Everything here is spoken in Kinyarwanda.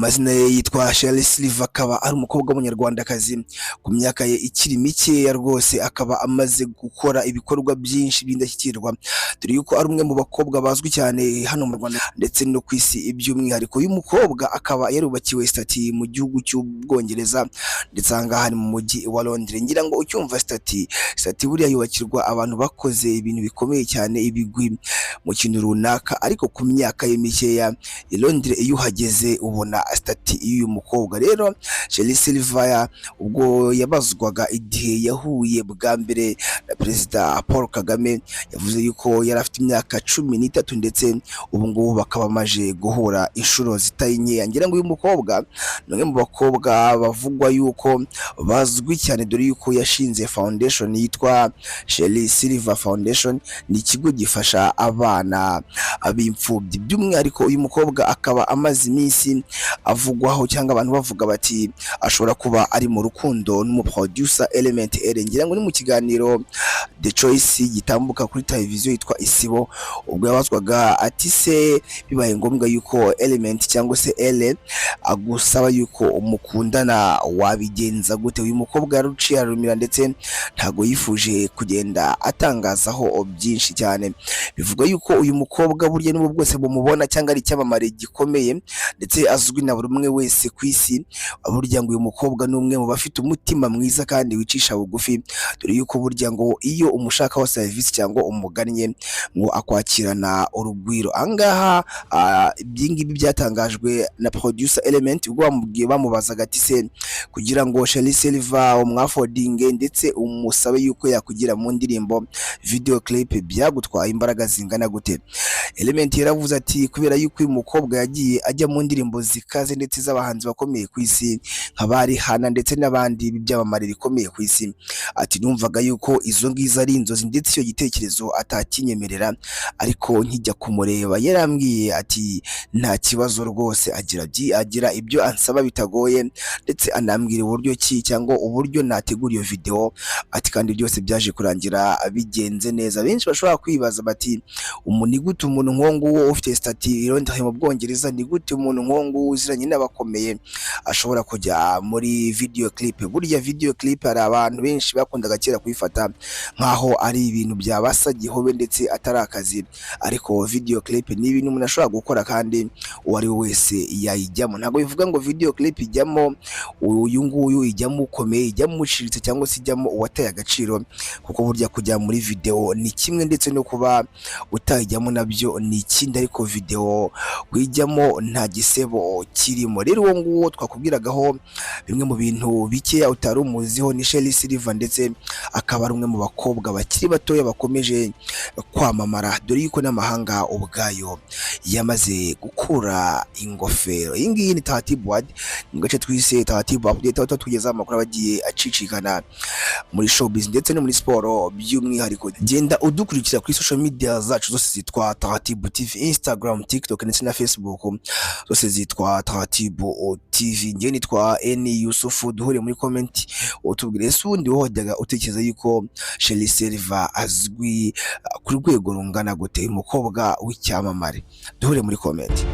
amazina ye yitwa Shelley Silver, akaba ari umukobwa w'umunyarwandakazi ku myaka ye ikiri mikeya rwose, akaba amaze gukora ibikorwa byinshi by'indashyikirwa, dore yuko ari umwe mu bakobwa bazwi cyane hano mu Rwanda ndetse no ku isi by'umwihariko. Uyu mukobwa akaba yarubakiwe stati mu gihugu cy'Ubwongereza ndetse aha ngaha ni mu mujyi wa Londres. Ngira ngo ucyumva stati buriya yubakirwa abantu bakoze ibintu bikomeye cyane, ibigwi mu kintu runaka, ariko ku myaka ye mikeya i Londres iyo uhageze ubona stati y'uyu mukobwa. Rero Shelley Silver ubwo yabazwaga igihe yahuye bwa mbere na Perezida Paul Kagame, yavuze yuko yari afite imyaka 13 ndetse ubu ngubu bakaba bamaze guhura inshuro zitari nkeya. Ngira ngo uyu mukobwa ni umwe mu bakobwa bavugwa yuko bazwi cyane, dore yuko yashinze foundation yitwa Shelley Silver Foundation, ni ikigo gifasha abana b'imfubyi. By'umwihariko uyu mukobwa akaba amaze iminsi avugwaho cyangwa abantu bavuga bati ashobora kuba ari mu rukundo n'umuproducer Element L. Ngira ngo ni mu kiganiro The Choice gitambuka kuri televiziyo yitwa Isibo, ubwo yabazwaga ati se bibaye ngombwa yuko Element cyangwa se L agusaba yuko umukundana wabigenza gute? Uyu mukobwa yaruciye arumira ndetse ntago yifuje kugenda atangazaho byinshi cyane. Bivuga yuko uyu mukobwa burya n'ubwo bwose bumubona cyangwa ari icyamamare gikomeye ndetse azwi na buri umwe wese ku isi, burya ngo uyu mukobwa ni umwe mu bafite umutima mwiza kandi wicisha bugufi, dore yuko burya ngo iyo umushakaho serivisi cyangwa umugannye ngo akwakirana urugwiro. Angaha ibyingibi byatangajwe na producer Element ubwo bamubazaga ati se kugira ngo Shelley Silver umwafodinge ndetse umusabe yuko yakugira mu ndirimbo video clip byagutwaye imbaraga zingana gute? Element yaravuze ati kubera yuko uyu mukobwa yagiye ajya mu ndirimbo zikaze ndetse z'abahanzi bakomeye ku isi nk'abari Hana ndetse n'abandi by'abamare bikomeye ku isi, ati numvaga yuko izo ngizo ari inzozi ndetse icyo gitekerezo atakinyemerera, ariko nkijya kumureba yarambwiye ati nta kibazo rwose, agira ibyo ansaba bitagoye ndetse anambwira uburyo ki cyangwa uburyo nategura iyo video, ati kandi byose byaje kurangira bigenze neza. Benshi bashobora kwibaza bati ni gute umuntu nk'uwo ufite stati Londres mu Bwongereza, ni gute umuntu nk'uwo uziranye n'abakomeye ashobora kujya muri video clip? Burya video clip hari abantu benshi bakundaga kera kuyifata nkaho ari ibintu byabasa gihobe ndetse atari akazi, ariko video clip ni ibintu umuntu ashobora gukora kandi uwo ari we wese yayijyamo. Ntabwo bivuga ngo video clip ijyamo uyu nguyu, ijyamo ukomeye, ijyamo uciriritse cyangwa se ijyamo uwataye agaciro, kuko burya kujya muri video ni kimwe ndetse no kuba utayijyamo nabyo ni ikindi, ariko video kuyijyamo nta gisebo kirimo. Rero uwo nguwo twakubwiragaho bimwe mu bintu bikeya utari umuziho ni Shelley Silver, ndetse akaba ari umwe mu bakobwa bakiri batoya bakomeje kwamamara, dore yuko n'amahanga ubwayo yamaze gukura ingofero. Iyi ngiyi ni Taratibu Ward, mu gace twise Taratibu Update, tugeza amakuru abagiye acicikana muri showbiz ndetse no muri siporo by'umwihariko. Genda udukurikira kuri social media zacu zose zitwa Taratibu TV, Instagram, TikTok ndetse na Facebook, zose zitwa Taratibu TV. Ngiye nitwa Eni Yusufu, duhure muri comment utubwire ese ubundi wajyaga utekereza yuko Shelley Silver azwi ku rwego rungana gute, umukobwa w'icyamamare? Duhure muri comment.